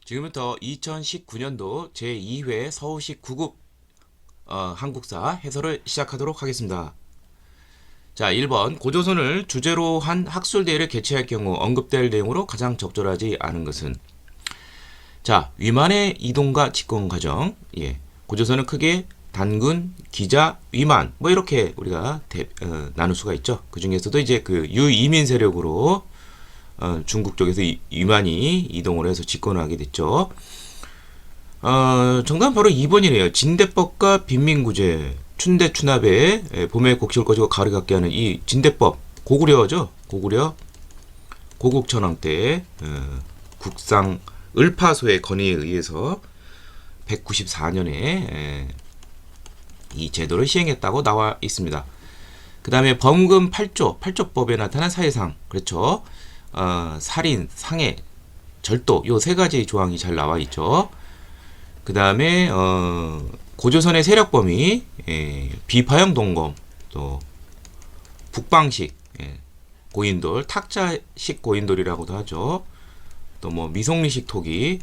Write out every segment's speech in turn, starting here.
지금부터 2019년도 제2회 서울시 9급 한국사 해설을 시작하도록 하겠습니다. 자, 1번 고조선을 주제로 한 학술대회를 개최할 경우 언급될 내용으로 가장 적절하지 않은 것은? 자, 위만의 이동과 집권 과정. 고조선은 크게 단군, 기자, 위만 뭐 이렇게 우리가 나눌 수가 있죠. 그 중에서도 이제 그 유이민 세력으로 중국 쪽에서 위만이 이동을 해서 집권을 하게 됐죠. 정답은 바로 2번이네요. 진대법과 빈민구제, 춘대 추납에 봄에 곡식을 꺼지고 가을을 갖게 하는 이 진대법, 고구려죠. 고구려 고국천왕 때 국상 을파소의 건의에 의해서 194년에 이 제도를 시행했다고 나와 있습니다. 그 다음에 범금 8조, 8조법에 나타난 사회상, 그렇죠. 살인, 상해, 절도, 요 세 가지 조항이 잘 나와 있죠. 그 다음에 고조선의 세력 범위, 비파형 동검, 또 북방식 고인돌, 탁자식 고인돌이라고도 하죠. 또 뭐 미송리식 토기,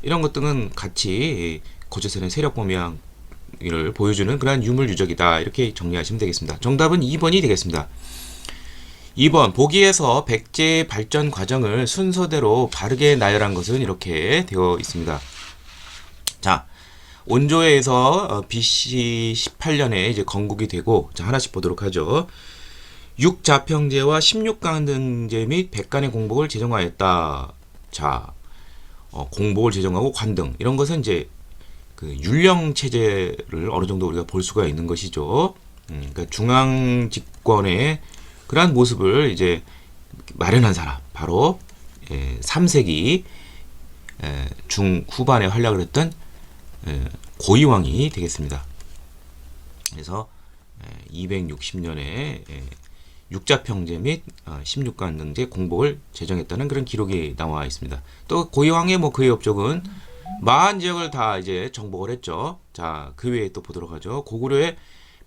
이런 것들은 같이 고조선의 세력 범위를 보여주는 그러한 유물유적이다, 이렇게 정리하시면 되겠습니다. 정답은 2번이 되겠습니다. 2번 보기에서 백제의 발전 과정을 순서대로 바르게 나열한 것은 이렇게 되어 있습니다. 자, 온조에서 BC 18년에 이제 건국이 되고, 자, 하나씩 보도록 하죠. 육자평제와 16관등제 및 백관의 공복을 제정하였다. 자, 공복을 제정하고 관등, 이런 것은 이제 그 율령 체제를 어느 정도 우리가 볼 수가 있는 것이죠. 그러니까 중앙 집권의 그러한 모습을 이제 마련한 사람, 바로 3세기 중후반에 활약을 했던 고이왕이 되겠습니다. 그래서 260년에 육자평제 및 16관등제 공복을 제정했다는 그런 기록이 나와 있습니다. 또 고이왕의 뭐 그의 업적은 마한 지역을 다 이제 정복을 했죠. 자, 그 외에 또 보도록 하죠. 고구려의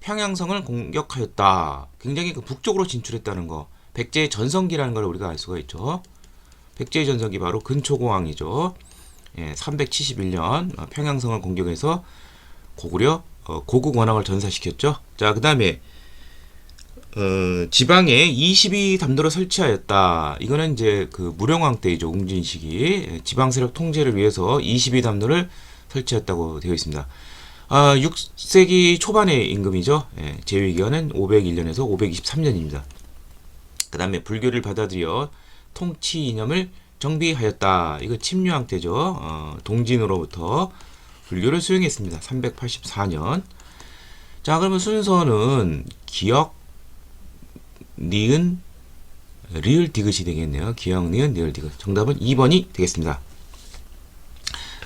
평양성을 공격하였다. 굉장히 그 북쪽으로 진출했다는 거. 백제의 전성기라는 걸 우리가 알 수가 있죠. 백제의 전성기 바로 근초고왕이죠. 371년 평양성을 공격해서 고구려 고국 원왕을 전사시켰죠. 자, 그 다음에 지방에 22담도를 설치하였다. 이거는 이제 그 무령왕 때이죠. 웅진 시기 지방 세력 통제를 위해서 22담도를 설치했다고 되어 있습니다. 6세기 초반의 임금이죠. 제위기간은 501년에서 523년입니다. 그 다음에 불교를 받아들여 통치 이념을 정비하였다. 이거 침류왕 때죠. 동진으로부터 불교를 수용했습니다. 384년. 자, 그러면 순서는 기역, 니은, 리을, 디귿이 되겠네요. 기역, 니은, 리을, 디귿. 정답은 2번이 되겠습니다.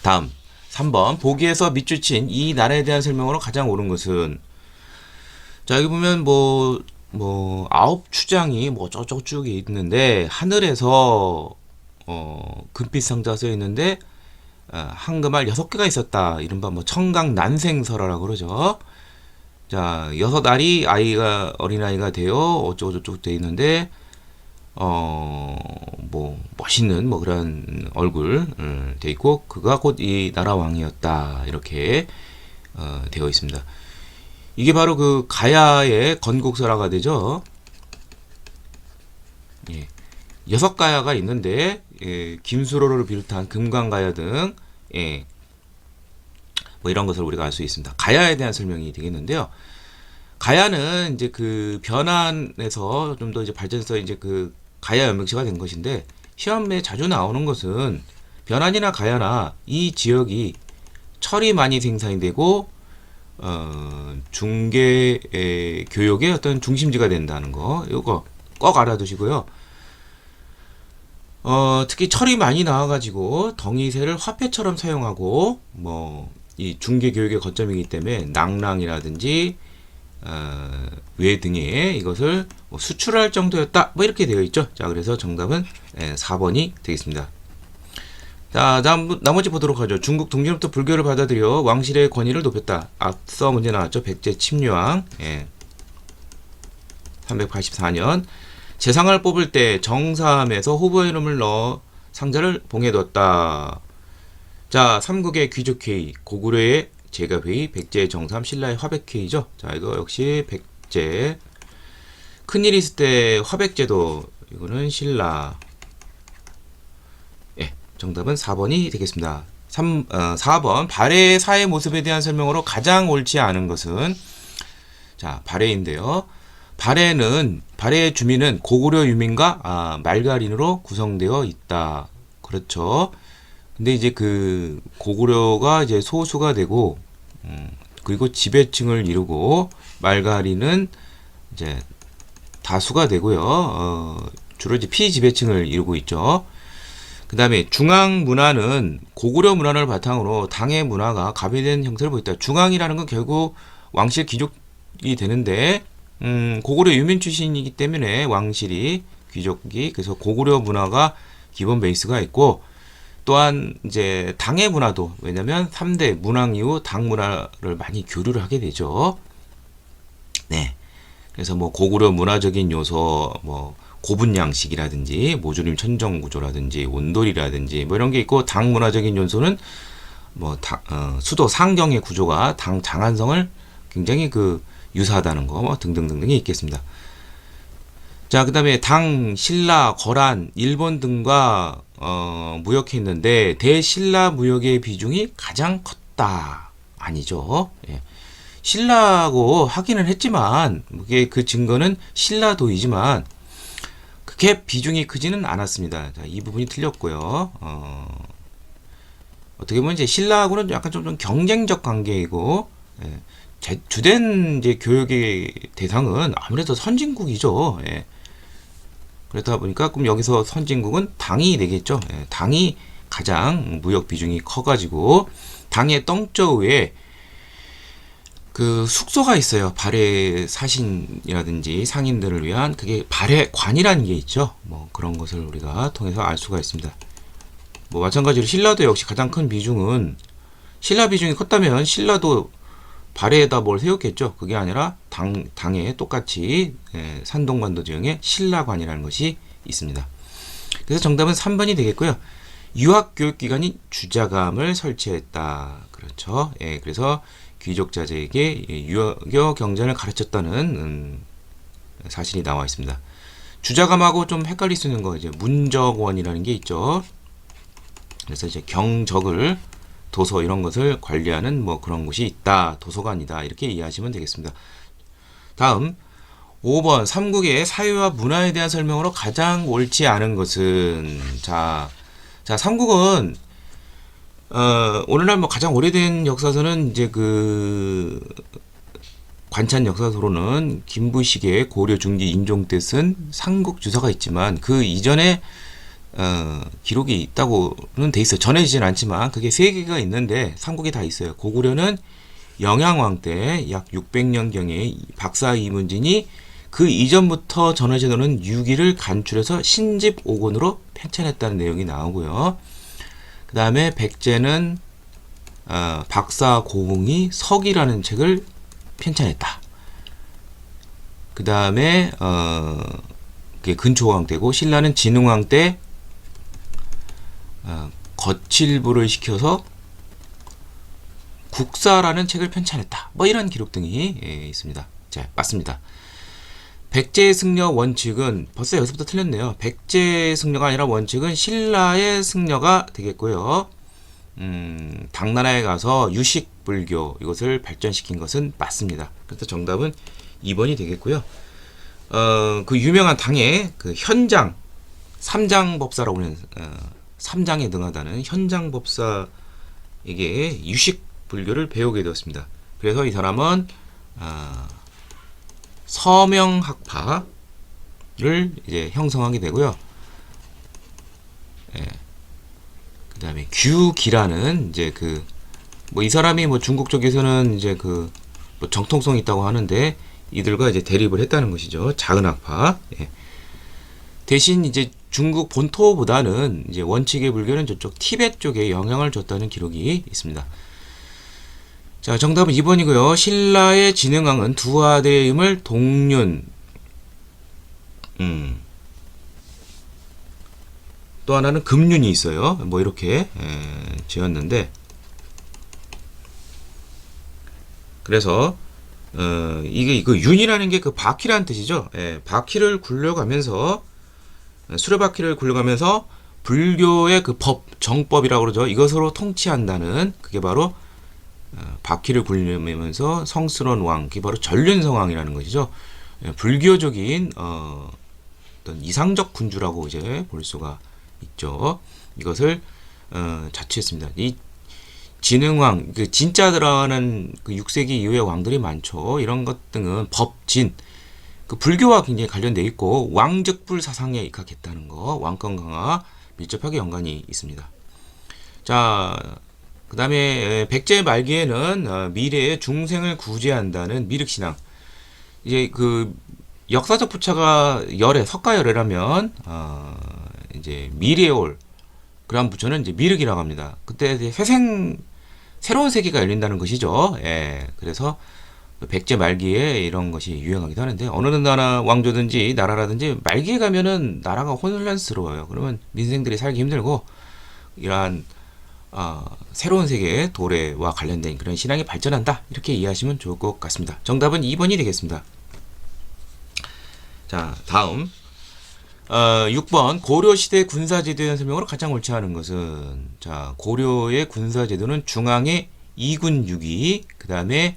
다음 3번 보기에서 밑줄 친 이 나라에 대한 설명으로 가장 옳은 것은? 자, 여기 보면 뭐 아홉 추장이 뭐 저쪽 쭉 있는데, 하늘에서 금빛 상자가 써 있는데 한금알 6개가 있었다. 이른바 뭐 청강 난생설화라고 그러죠. 자, 6알이 아이가 어린아이가 되어 어쩌고저쩌고 돼 있는데 뭐 멋있는 뭐 그런 얼굴 돼 있고, 그가 곧 이 나라 왕이었다, 이렇게 되어 있습니다. 이게 바로 그 가야의 건국설화가 되죠. 6가야가 있는데 김수로를 비롯한 금강가야 등 뭐 이런 것을 우리가 알 수 있습니다. 가야에 대한 설명이 되겠는데요. 가야는 이제 그 변환에서 좀 더 이제 발전해서 이제 그 가야 연명체가 된 것인데, 시험에 자주 나오는 것은 변환이나 가야나 이 지역이 철이 많이 생산이 되고 중계 교역의 어떤 중심지가 된다는 거, 이거 꼭 알아두시고요. 특히 철이 많이 나와가지고 덩이새를 화폐처럼 사용하고 뭐 이 중계 교육의 거점이기 때문에 낭랑이라든지 외 등에 이것을 뭐 수출할 정도였다, 뭐 이렇게 되어 있죠. 자, 그래서 정답은 4번이 되겠습니다. 자, 다음 나머지 보도록 하죠. 중국 동진부터 불교를 받아들여 왕실의 권위를 높였다. 앞서 문제 나왔죠. 백제 침류왕. 384년 재상을 뽑을 때 정사함에서 후보의 이름을 넣어 상자를 봉해뒀다. 자, 삼국의 귀족회의, 고구려의 제가회의, 백제의 정삼, 신라의 화백회의죠. 자, 이거 역시 백제. 큰일 있을 때 화백제도, 이거는 신라. 예, 정답은 4번이 되겠습니다. 4번. 발해의 사회 모습에 대한 설명으로 가장 옳지 않은 것은, 자, 발해인데요. 발해의 주민은 고구려 유민과 말갈인으로 구성되어 있다. 그렇죠. 근데 이제 그 고구려가 이제 소수가 되고, 그리고 지배층을 이루고 말갈인은 이제 다수가 되고요. 주로 이제 피지배층을 이루고 있죠. 그 다음에 중앙 문화는 고구려 문화를 바탕으로 당의 문화가 가비된 형태를 보였다. 중앙이라는 건 결국 왕실 귀족이 되는데, 고구려 유민 출신이기 때문에 왕실이 귀족이, 그래서 고구려 문화가 기본 베이스가 있고, 또한 이제 당의 문화도, 왜냐면 3대 문왕 이후 당 문화를 많이 교류를 하게 되죠. 네. 그래서 뭐 고구려 문화적인 요소, 뭐 고분 양식이라든지 모조림 천정 구조라든지 온돌이라든지 뭐 이런 게 있고, 당 문화적인 요소는 뭐 수도 상경의 구조가 당 장안성을 굉장히 그 유사하다는 거 뭐 등등등등이 있겠습니다. 자, 그 다음에 당, 신라, 거란, 일본 등과 무역했는데 대신라 무역의 비중이 가장 컸다. 아니죠. 예. 신라하고 하기는 했지만 그게 그 증거는 신라도이지만 그렇게 비중이 크지는 않았습니다. 자, 이 부분이 틀렸고요. 어떻게 보면 이제 신라하고는 약간 좀 경쟁적 관계이고, 예. 주된 이제 교육의 대상은 아무래도 선진국이죠. 예. 그렇다 보니까 그럼 여기서 선진국은 당이 되겠죠. 예. 당이 가장 무역 비중이 커가지고, 당의 떵저우에 그 숙소가 있어요. 발해 사신이라든지 상인들을 위한, 그게 발해관이라는 게 있죠. 뭐 그런 것을 우리가 통해서 알 수가 있습니다. 뭐 마찬가지로 신라도 역시 가장 큰 비중은, 신라 비중이 컸다면 신라도 발해에다 뭘 세웠겠죠. 그게 아니라 당에 똑같이 산동관도 지역에 신라관이라는 것이 있습니다. 그래서 정답은 3번이 되겠고요. 유학교육기관인 주자감을 설치했다. 그렇죠. 예, 그래서 귀족자제에게 유교 경전을 가르쳤다는 사실이 나와 있습니다. 주자감하고 좀 헷갈릴 수 있는 거, 이제 문적원이라는 게 있죠. 그래서 이제 경적을, 도서 이런 것을 관리하는 뭐 그런 곳이 있다. 도서관이다. 이렇게 이해하시면 되겠습니다. 다음 5번. 삼국의 사회와 문화에 대한 설명으로 가장 옳지 않은 것은, 자, 삼국은 오늘날 뭐 가장 오래된 역사서는 이제 그 관찬 역사서로는 김부식의 고려 중기 인종 때 쓴 삼국주사가 있지만, 그 이전에 기록이 있다고는 돼 있어요. 전해지진 않지만 그게 3개가 있는데 삼국이 다 있어요. 고구려는 영양왕 때 약 600년경에 박사 이문진이 그 이전부터 전해지는 유기를 간추려서 신집 5권으로 편찬했다는 내용이 나오고요. 그 다음에 백제는 박사 고흥이 석이라는 책을 편찬했다. 그 다음에 그게 근초왕 때고, 신라는 진흥왕 때 거칠부를 시켜서 국사라는 책을 편찬했다. 뭐 이런 기록 등이 있습니다. 자, 맞습니다. 백제의 승려 원칙은, 벌써 여기서부터 틀렸네요. 백제의 승려가 아니라 원칙은 신라의 승려가 되겠고요. 당나라에 가서 유식불교 이것을 발전시킨 것은 맞습니다. 그래서 정답은 2번이 되겠고요. 그 유명한 당의 그 현장, 삼장법사라고 하는, 삼장에 등하다는 현장법사에게 유식불교를 배우게 되었습니다. 그래서 이 사람은 서명학파를 이제 형성하게 되고요. 예. 그 다음에 규기라는 이제 그 뭐 이 사람이 뭐 중국 쪽에서는 이제 그 뭐 정통성이 있다고 하는데, 이들과 이제 대립을 했다는 것이죠. 자은학파. 예. 대신 이제 중국 본토보다는 이제 원칙의 불교는 저쪽 티베트 쪽에 영향을 줬다는 기록이 있습니다. 자, 정답은 2번이고요. 신라의 진흥왕은 두 아들의 이름을 동륜, 또 하나는 금륜이 있어요. 뭐 이렇게 지었는데, 그래서 이게 그 윤이라는 게 그 바퀴라는 뜻이죠. 예, 바퀴를 굴려가면서 수레바퀴를 굴려가면서 불교의 그 법, 정법이라고 그러죠. 이것으로 통치한다는 그게 바로 바퀴를 굴리면서 성스러운 왕, 그게 바로 전륜성왕이라는 것이죠. 예, 불교적인 어떤 이상적 군주라고 이제 볼 수가 있죠. 이것을 자취했습니다. 이 진흥왕, 그 진짜들어가는 그 6세기 이후의 왕들이 많죠. 이런 것 등은 법진, 그 불교와 굉장히 관련돼 있고 왕적불 사상에 입각했다는 거, 왕권 강화 밀접하게 연관이 있습니다. 자, 그 다음에 백제 말기에는 미래의 중생을 구제한다는 미륵신앙. 이제 그 역사적 부처가 열애, 석가열애라면 이제 미래에 올 그러한 부처는 이제 미륵이라고 합니다. 그때 이제 새로운 세계가 열린다는 것이죠. 예, 그래서 백제 말기에 이런 것이 유행하기도 하는데, 어느 나라 왕조든지 나라라든지 말기에 가면은 나라가 혼란스러워요. 그러면 민생들이 살기 힘들고, 이러한 새로운 세계의 도래와 관련된 그런 신앙이 발전한다, 이렇게 이해하시면 좋을 것 같습니다. 정답은 2번이 되겠습니다. 자, 다음 6번 고려시대 군사제도에 대한 설명으로 가장 옳지 않은 것은, 자, 고려의 군사제도는 중앙에 2군 6위, 그 다음에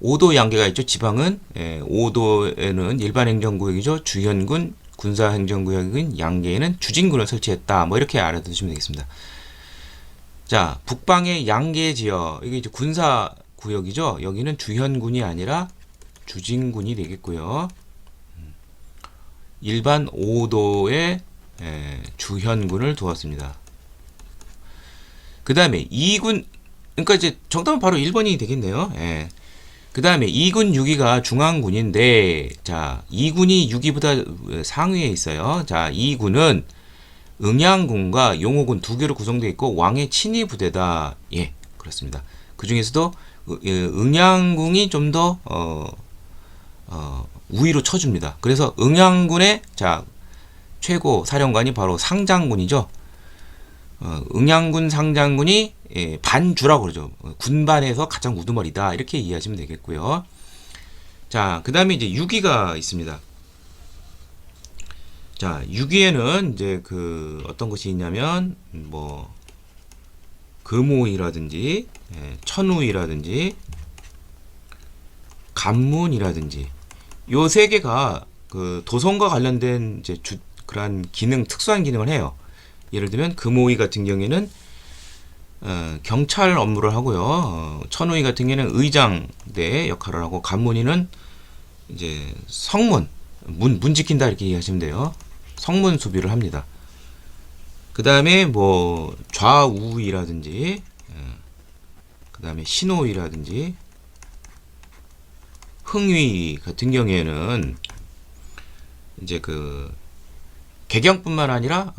5도 양계가 있죠. 지방은 5도에는 일반 행정구역이죠. 주현군, 군사행정구역인 양계에는 주진군을 설치했다. 뭐 이렇게 알아두시면 되겠습니다. 자, 북방의 양계 지역, 이게 이제 군사구역이죠. 여기는 주현군이 아니라 주진군이 되겠고요. 일반 5도에 주현군을 두었습니다. 그 다음에 2군, 그러니까 이제 정답은 바로 1번이 되겠네요. 예. 그 다음에 2군 6위가 중앙군인데, 자, 2군이 6위보다 상위에 있어요. 자, 2군은 응양군과 용호군 두 개로 구성되어 있고 왕의 친위 부대다. 예, 그렇습니다. 그 중에서도 응양군이 좀 더 우위로 쳐줍니다. 그래서 응양군의 자 최고 사령관이 바로 상장군이죠. 응양군 상장군이 반주라고 그러죠. 군반에서 가장 우두머리다, 이렇게 이해하시면 되겠고요. 자, 그 다음에 이제 6위가 있습니다. 자, 6위에는 이제 그 어떤 것이 있냐면 뭐 금오이라든지 천우이라든지 간문이라든지 요 세 개가 그 도성과 관련된 이제 그러한 기능, 특수한 기능을 해요. 예를 들면 금오이 같은 경우에는 경찰 업무를 하고요. 천우이 같은 경우에는 의장대 역할을 하고, 간문이는 이제 성문, 문 지킨다, 이렇게 이해하시면 돼요. 성문 수비를 합니다. 그 다음에 뭐 좌우이라든지, 그 다음에 신호이라든지, 흥위 같은 경우에는 이제 그 개경뿐만 아니라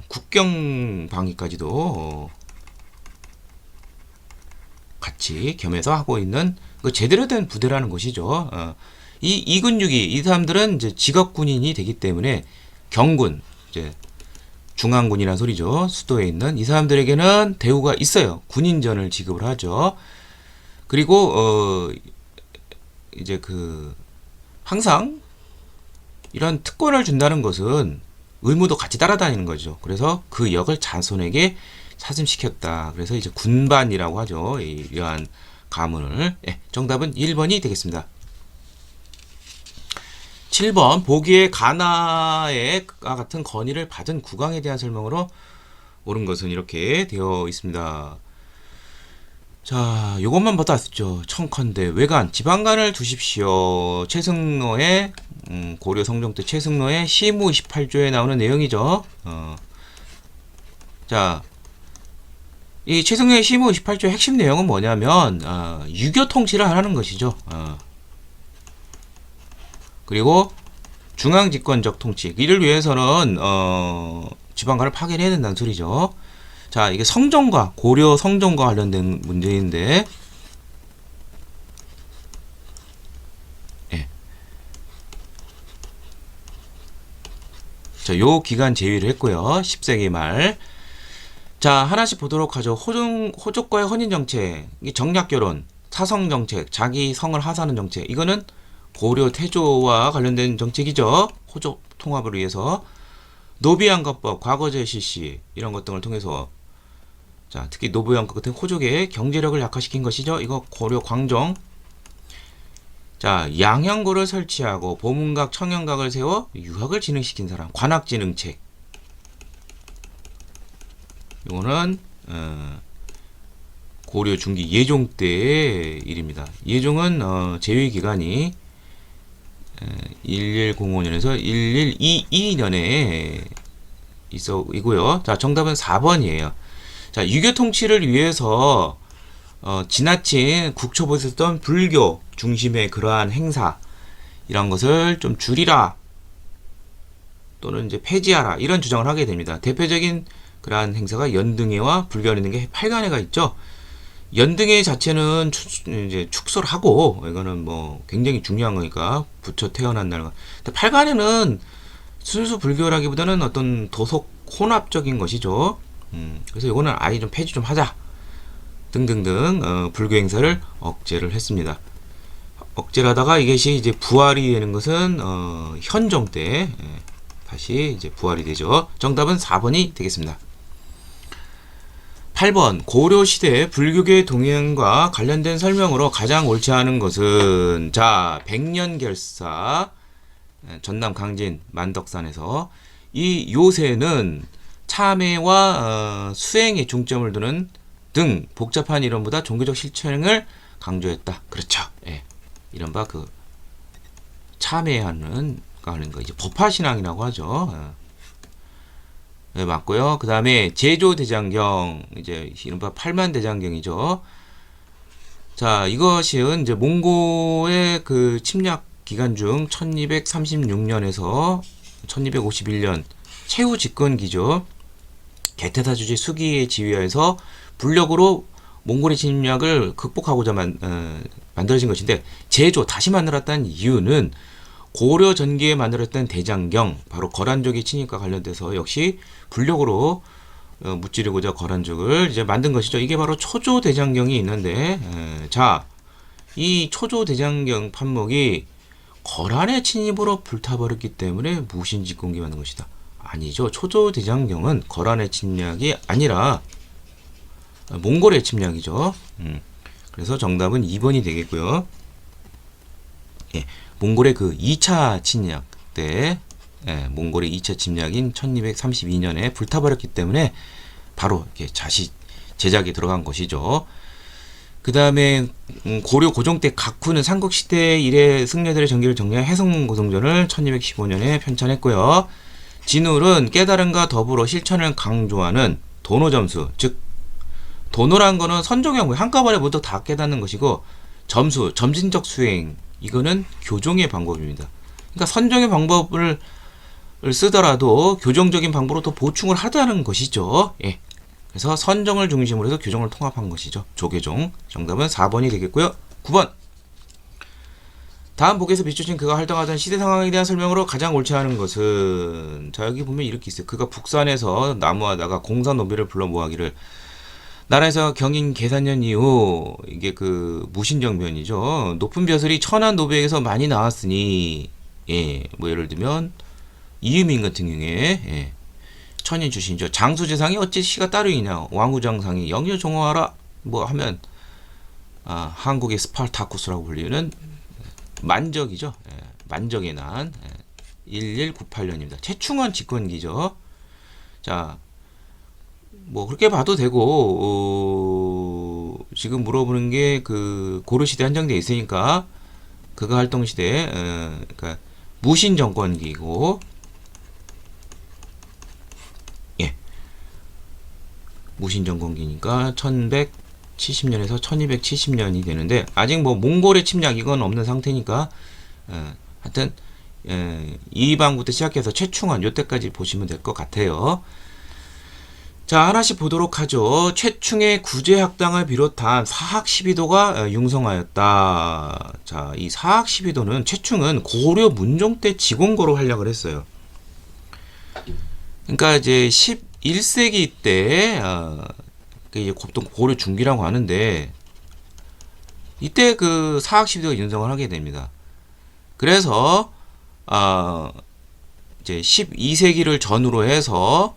국경 방위까지도 같이 겸해서 하고 있는 그 제대로 된 부대라는 것이죠. 이 2군 6위, 이 사람들은 이제 직업 군인이 되기 때문에 경군, 이제 중앙군이라는 소리죠. 수도에 있는 이 사람들에게는 대우가 있어요. 군인전을 지급을 하죠. 그리고 이제 그 항상 이런 특권을 준다는 것은 의무도 같이 따라다니는 거죠. 그래서 그 역을 자손에게 차sim시켰다. 그래서 이제 군반이라고 하죠. 이러한 가문을. 정답은 1번이 되겠습니다. 7번 보기에 가나의 같은 건의를 받은 국왕에 대한 설명으로 옳은 것은 이렇게 되어 있습니다. 자, 요것만 받았죠. 청컨대 외관, 지방간을 두십시오. 최승로의 고려 성종 때 최승로의 시무 28조에 나오는 내용이죠. 자, 이 최승로의 시무 28조의 핵심 내용은 뭐냐면 유교 통치를 하라는 것이죠. 그리고 중앙 집권적 통치, 이를 위해서는 지방간을 파견해야 된다는 소리죠. 자, 이게 성종과 고려 성종과 관련된 문제인데, 자, 요 기간 제위를 했고요. 10세기 말. 자, 하나씩 보도록 하죠. 호족과의 혼인 정책, 정략 결혼, 사성 정책, 자기 성을 하사하는 정책. 이거는 고려 태조와 관련된 정책이죠. 호족 통합을 위해서. 노비양거법, 과거제 실시 이런 것 등을 통해서 자, 특히 노부양거 같은 호족의 경제력을 약화시킨 것이죠. 이거 고려 광정. 자, 양형고를 설치하고 보문각, 청형각을 세워 유학을 진흥시킨 사람. 관학진흥책. 이거는 고려 중기 예종 때의 일입니다. 예종은 재위기간이 1105년에서 1122년에 이고요. 자, 정답은 4번이에요. 자, 유교 통치를 위해서 지나친 국초보에 있었던 불교 중심의 그러한 행사 이런 것을 좀 줄이라 또는 이제 폐지하라 이런 주장을 하게 됩니다. 대표적인 그러한 행사가 연등회와 불교 연등회, 팔간회가 있죠. 연등회 자체는 이제 축소를 하고 이거는 뭐 굉장히 중요한 거니까 부처 태어난 날과. 근데 팔간회는 순수 불교라기보다는 어떤 도속 혼합적인 것이죠. 그래서 이거는 아예 좀 폐지 좀 하자 등등등 불교 행사를 억제를 했습니다. 억제를 하다가 이것이 이제 부활이 되는 것은 현종 때 다시 이제 부활이 되죠. 정답은 4번이 되겠습니다. 8번 고려시대 불교계 동행과 관련된 설명으로 가장 옳지 않은 것은 자 백년결사 전남 강진 만덕산에서 이 요새는 참회와 수행에 중점을 두는 등 복잡한 이론보다 종교적 실천을 강조했다. 그렇죠. 예. 이른바 그 참회하는 거 이제 법화신앙이라고 하죠. 네, 맞고요. 그 다음에 제조대장경 이제 이른바 팔만대장경이죠. 자, 이것은 이제 몽고의 그 침략 기간 중 1236년에서 1251년 최후 집권기죠. 게테사 주지 수기의 지휘하에서 불력으로 몽골의 침략을 극복하고자 만들어진 것인데 다시 만들었다는 이유는 고려 전기에 만들었던 대장경 바로 거란족의 침입과 관련돼서 역시 불력으로 무찌르고자 거란족을 이제 만든 것이죠. 이게 바로 초조대장경이 있는데 자, 이 초조대장경 판목이 거란의 침입으로 불타버렸기 때문에 무신직공기 만든 것이다. 아니죠. 초조대장경은 거란의 침략이 아니라 몽골의 침략이죠. 그래서 정답은 2번이 되겠고요. 예, 몽골의 그 2차 침략 때 몽골의 2차 침략인 1232년에 불타버렸기 때문에 바로 이렇게 제작에 들어간 것이죠. 그 다음에 고려 고종 때 각후는 삼국시대 이래 승려들의 전기를 정리한 해성고성전을 1215년에 편찬했고요. 진울은 깨달음과 더불어 실천을 강조하는 도노점수, 즉 도노란 거는 선종형 한꺼번에 모두 다 깨닫는 것이고 점진적 수행 이거는 교종의 방법입니다. 그러니까 선종의 방법을 쓰더라도 교정적인 방법으로 더 보충을 하자는 것이죠. 예. 그래서 선정을 중심으로 해서 교정을 통합한 것이죠. 조교종. 정답은 4번이 되겠고요. 9번. 다음 복에서 비추신 그가 활동하던 시대 상황에 대한 설명으로 가장 옳지 않은 것은 자 여기 보면 이렇게 있어요. 그가 북산에서 나무하다가 공사 노비를 불러 모으기를 나라에서 경인 계산년 이후 이게 그 무신정변이죠. 높은 벼슬이 천한 노비에게서 많이 나왔으니 뭐 예를 들면 이유민 같은 경우에 천인 출신이죠. 장수재상이 어찌 시가 따르이냐 왕후장상이 영유종화하라 뭐 하면 한국의 스파르타쿠스라고 불리는 만적이죠. 만적의 난 1198년입니다. 최충원 집권기죠. 자, 뭐 그렇게 봐도 되고 지금 물어보는 게 그 고려시대 한정되어 있으니까 그가 활동시대 그러니까 무신정권기고 무신정권기니까 1170년에서 1270년이 되는데 아직 뭐 몽골의 침략 이건 없는 상태니까 하여튼 이방부터 시작해서 최충원 요때까지 보시면 될 것 같아요. 자, 하나씩 보도록 하죠. 최충의 구제학당을 비롯한 사학시비도가 융성하였다. 자, 이 사학시비도는 최충은 고려 문종 때 직원고로 활약을 했어요. 그러니까 이제 1세기 때 이게 이제 보통 고려 중기라고 하는데 이때 그 사학 시대가 윤성을 하게 됩니다. 그래서 이제 12세기를 전후로 해서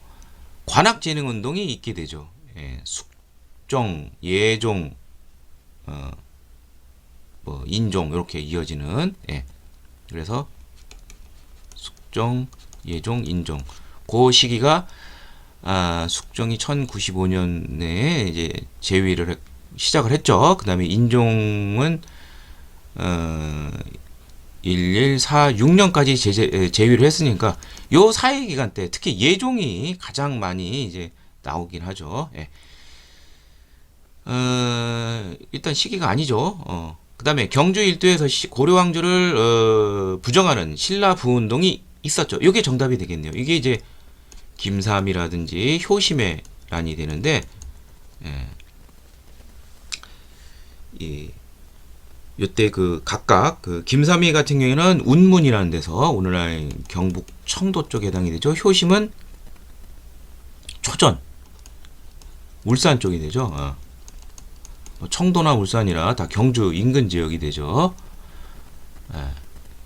관악진흥 운동이 있게 되죠. 예, 숙종, 예종, 뭐 인종 이렇게 이어지는. 예. 그래서 숙종, 예종, 인종. 그 시기가 숙종이 1095년에 이제 제위를 시작을 했죠. 그 다음에 인종은 1146년까지 제위를 했으니까 요 사이 기간 때 특히 예종이 가장 많이 이제 나오긴 하죠. 예. 일단 시기가 아니죠. 그 다음에 경주 일도에서 고려 왕조를 부정하는 신라 부운동이 있었죠. 이게 정답이 되겠네요. 이게 이제 김삼이라든지 효심의란이 되는데, 예. 이때 그 각각 그 김삼이 같은 경우에는 운문이라는 데서 오늘날 경북 청도 쪽에 해당이 되죠. 효심은 초전, 울산 쪽이 되죠. 청도나 울산이라 다 경주 인근 지역이 되죠. 예.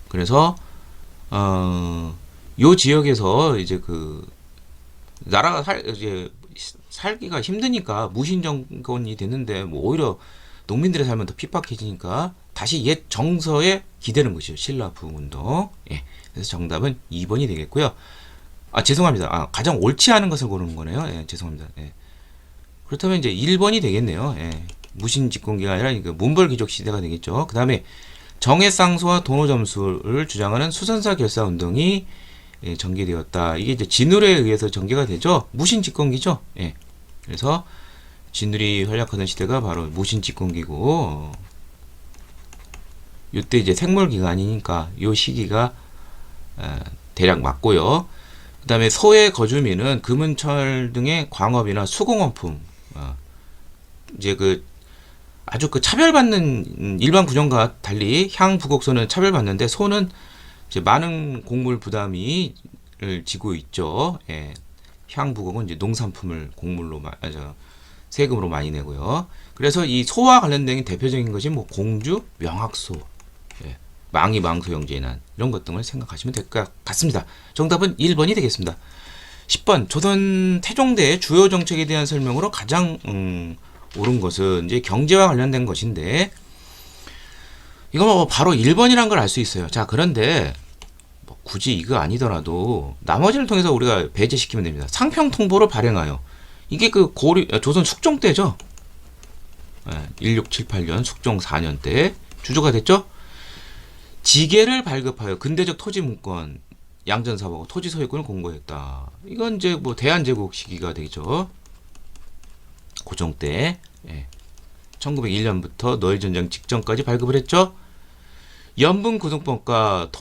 그래서 요 지역에서 이제 그 나라가 이제 살기가 힘드니까 무신 정권이 됐는데 뭐 오히려 농민들의 삶은 더 핍박해지니까 다시 옛 정서에 기대는 것이죠. 신라 부운동. 예. 그래서 정답은 2번이 되겠고요. 죄송합니다. 가장 옳지 않은 것을 고르는 거네요. 예, 죄송합니다. 예. 그렇다면 이제 1번이 되겠네요. 예. 무신 집권기가 아니라 문벌귀족 시대가 되겠죠. 그 다음에 정해쌍수와 도노점수를 주장하는 수선사 결사 운동이 전개되었다. 이게 이제 진울에 의해서 전개가 되죠. 무신 집권기죠. 예. 그래서 진울이 활약하던 시대가 바로 무신 집권기고, 이때 이제 생물기간이니까 요 시기가 대략 맞고요. 그 다음에 서해 거주민은 금은철 등의 광업이나 수공업품, 이제 그 아주 그 차별받는 일반 구정과 달리 향부곡소는 차별받는데 소는 이제 많은 곡물 부담이 지고 있죠. 예. 향부곡은 이제 농산품을 곡물로 세금으로 많이 내고요. 그래서 이 소와 관련된 대표적인 것이 뭐 공주, 명학소, 예. 망이 망소영제난 이런 것 등을 생각하시면 될 것 같습니다. 정답은 1번이 되겠습니다. 10번 조선 태종대의 주요 정책에 대한 설명으로 가장 옳은 것은 이제 경제와 관련된 것인데, 이거 뭐 바로 1번이란 걸 알 수 있어요. 자, 그런데 뭐 굳이 이거 아니더라도 나머지를 통해서 우리가 배제시키면 됩니다. 상평통보를 발행하여, 이게 그 조선 숙종 때죠. 1678년 숙종 4년 때 주조가 됐죠. 지계를 발급하여 근대적 토지 문권, 양전사하고 토지 소유권을 공고했다. 이건 이제 뭐 대한제국 시기가 되죠. 고종 때. 예. 1901년부터 노예전쟁 직전까지 발급을 했죠. 연분구등법과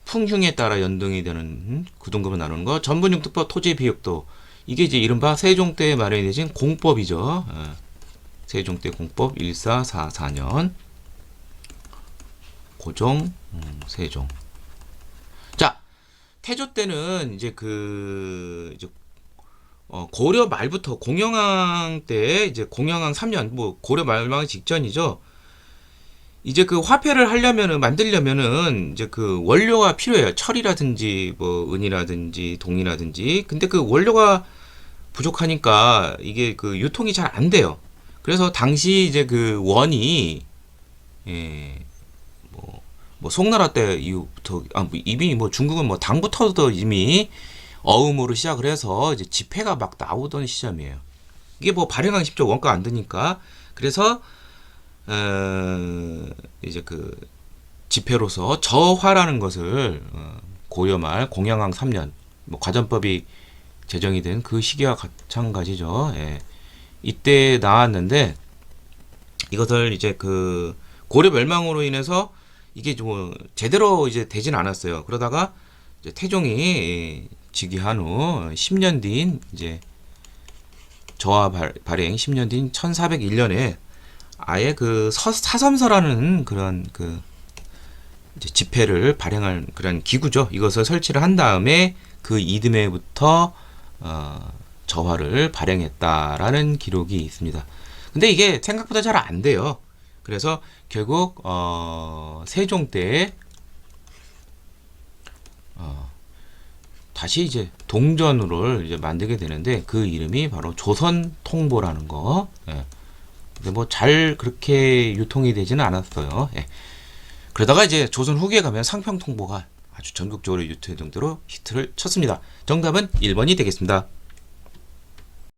풍흉에 따라 연등이 되는 구등급을 나누는 거, 전분융특법 토지비육도, 이게 이제 이른바 세종 때 마련해진 공법이죠. 세종 때 공법 1444년 고종, 세종. 자, 태조 때는 이제 고려 말부터 공영왕 때, 이제 공영왕 3년, 뭐 고려 말망 직전이죠. 이제 그 화폐를 만들려면은 이제 그 원료가 필요해요. 철이라든지 뭐 은이라든지 동이라든지. 근데 그 원료가 부족하니까 이게 그 유통이 잘 안 돼요. 그래서 당시 이제 그 원이 뭐 송나라 때 이후부터 이미 뭐 중국은 뭐 당부터도 이미 어음으로 시작을 해서 이제 지폐가 막 나오던 시점이에요. 이게 뭐 발행하기 쉽죠. 원가 안 드니까. 그래서 이제 그 지폐로서 저화라는 것을 고려 말 공영왕 3년 뭐 과전법이 제정이 된 그 시기와 마찬가지죠. 예. 이때 나왔는데, 이것을 이제 그 고려 멸망으로 인해서 이게 좀 제대로 이제 되진 않았어요. 그러다가 이제 태종이 즉위한 후 10년 뒤인 이제 저하 발행 10년 뒤인 1401년에 아예 그 사섬서라는 그런 그 이제 지폐를 발행할 그런 기구죠. 이것을 설치를 한 다음에 그 이듬해부터 저화를 발행했다라는 기록이 있습니다. 근데 이게 생각보다 잘 안 돼요. 그래서 결국 세종 때 다시 이제 동전을 이제 만들게 되는데 그 이름이 바로 조선통보라는 거. 예. 근데 뭐 잘 그렇게 유통이 되지는 않았어요. 예. 그러다가 이제 조선 후기에 가면 상평통보가 아주 전국적으로 유통될 정도로 히트를 쳤습니다. 정답은 1번이 되겠습니다.